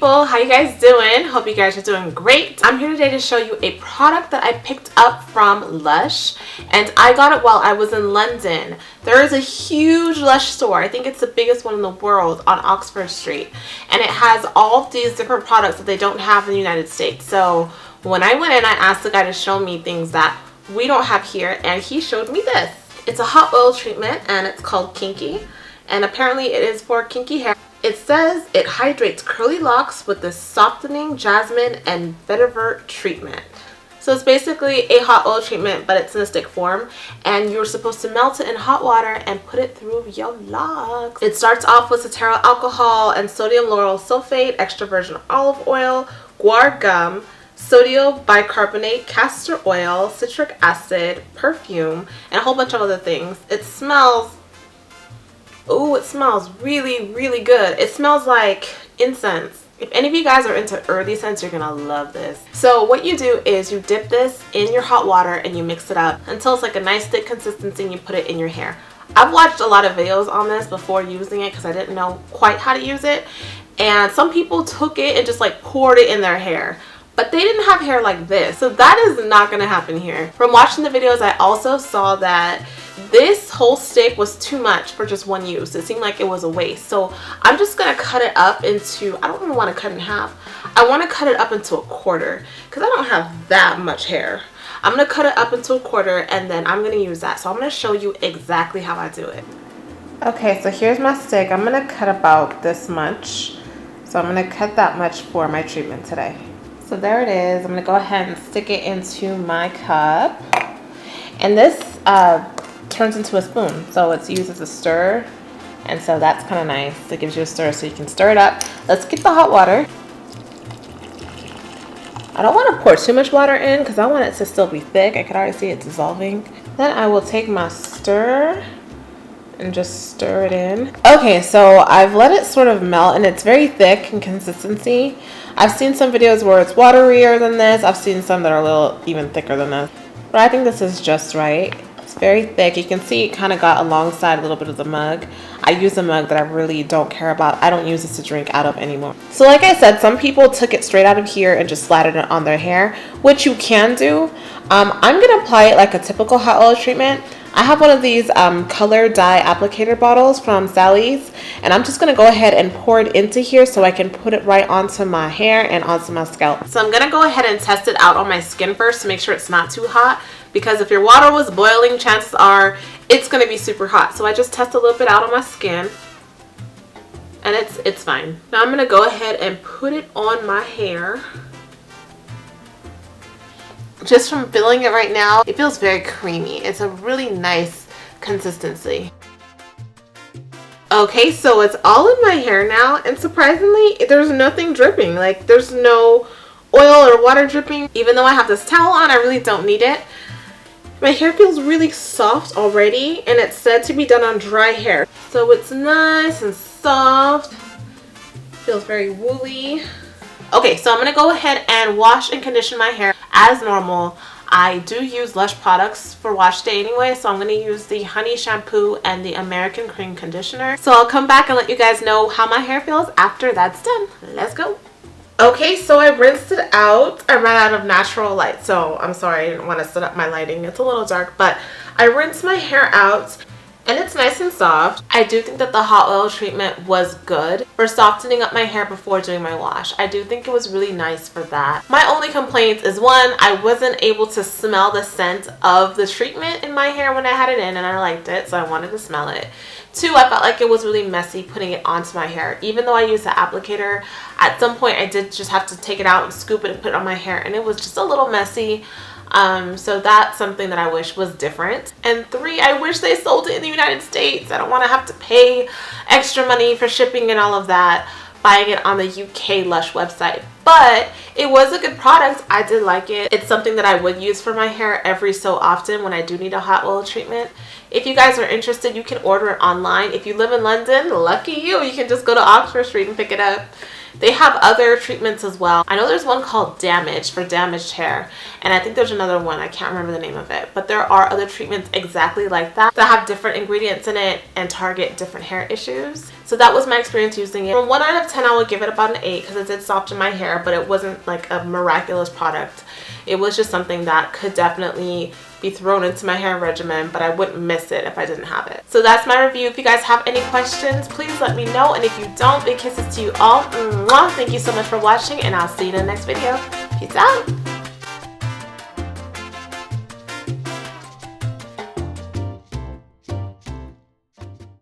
people, how you guys doing? Hope you guys are doing great. I'm here today to show you a product that I picked up from Lush, and I got it while I was in London. There is a huge Lush store. I think it's the biggest one in the world on Oxford Street, and it has all of these different products that they don't have in the United States. So when I went in, I asked the guy to show me things that we don't have here, and he showed me this. It's a hot oil treatment, and it's called Kinky, and apparently it is for kinky hair. It says it hydrates curly locks with this softening jasmine and vetiver treatment. So it's basically a hot oil treatment, but it's in a stick form, and you're supposed to melt it in hot water and put it through your locks. It starts off with cetearyl alcohol and sodium lauryl sulfate, extra virgin olive oil, guar gum, sodium bicarbonate, castor oil, citric acid, perfume, and a whole bunch of other things. It smells really, really good. It smells like incense. If any of you guys are into earthy scents, you're gonna love this. So what you do is you dip this in your hot water and you mix it up until it's like a nice thick consistency, and you put it in your hair. I've watched a lot of videos on this before using it because I didn't know quite how to use it, and some people took it and just like poured it in their hair. But they didn't have hair like this, so that is not going to happen here. From watching the videos, I also saw that this whole stick was too much for just one use. It seemed like it was a waste. So I'm just going to cut it up into, I don't even want to cut it in half. I want to cut it up into a quarter because I don't have that much hair. I'm going to cut it up into a quarter, and then I'm going to use that. So I'm going to show you exactly how I do it. Okay, so here's my stick. I'm going to cut about this much. So I'm going to cut that much for my treatment today. So there it is. I'm going to go ahead and stick it into my cup. And this turns into a spoon. So it's used as a stir. And so that's kind of nice. It gives you a stir so you can stir it up. Let's get the hot water. I don't want to pour too much water in because I want it to still be thick. I can already see it dissolving. Then I will take my stir and just stir it in. Okay, so I've let it sort of melt, and it's very thick in consistency. I've seen some videos where it's waterier than this. I've seen some that are a little even thicker than this. But I think this is just right. It's very thick. You can see it kind of got alongside a little bit of the mug. I use a mug that I really don't care about. I don't use this to drink out of anymore. So like I said, some people took it straight out of here and just slattered it on their hair, which you can do. I'm going to apply it like a typical hot oil treatment. I have one of these color dye applicator bottles from Sally's, and I'm just going to go ahead and pour it into here so I can put it right onto my hair and onto my scalp. So I'm going to go ahead and test it out on my skin first to make sure it's not too hot, because if your water was boiling, chances are it's going to be super hot. So I just test a little bit out on my skin, and it's fine. Now I'm going to go ahead and put it on my hair. Just from feeling it right now, it feels very creamy. It's a really nice consistency. Okay, so it's all in my hair now, and surprisingly, there's nothing dripping. Like, there's no oil or water dripping. Even though I have this towel on, I really don't need it. My hair feels really soft already, and it's said to be done on dry hair. So it's nice and soft. Feels very woolly. Okay, so I'm going to go ahead and wash and condition my hair as normal. I do use Lush products for wash day anyway, so I'm going to use the Honey Shampoo and the American Cream Conditioner. So I'll come back and let you guys know how my hair feels after that's done. Let's go. Okay, so I rinsed it out. I ran out of natural light, so I'm sorry, I didn't want to set up my lighting. It's a little dark, but I rinsed my hair out. And it's nice and soft. I do think that the hot oil treatment was good for softening up my hair before doing my wash. I do think it was really nice for that. My only complaint is, one, I wasn't able to smell the scent of the treatment in my hair when I had it in, and I liked it, so I wanted to smell it. Two, I felt like it was really messy putting it onto my hair. Even though I used the applicator, at some point I did just have to take it out and scoop it and put it on my hair, and it was just a little messy. So that's something that I wish was different. And three, I wish they sold it in the United States. I don't want to have to pay extra money for shipping and all of that, buying it on the UK Lush website. But it was a good product. I did like it. It's something that I would use for my hair every so often when I do need a hot oil treatment. If you guys are interested, you can order it online. If you live in London, lucky you. You can just go to Oxford Street and pick it up. They have other treatments as well. I know there's one called Damage for damaged hair, and I think there's another one, I can't remember the name of it, but there are other treatments exactly like that have different ingredients in it and target different hair issues. So that was my experience using it. From 1 out of 10, I would give it about an 8 because it did soften my hair, but it wasn't like a miraculous product. It was just something that could definitely be thrown into my hair regimen, but I wouldn't miss it if I didn't have it. So that's my review. If you guys have any questions, please let me know, and if you don't, big kisses to you all. Mwah! Thank you so much for watching, and I'll see you in the next video. Peace out.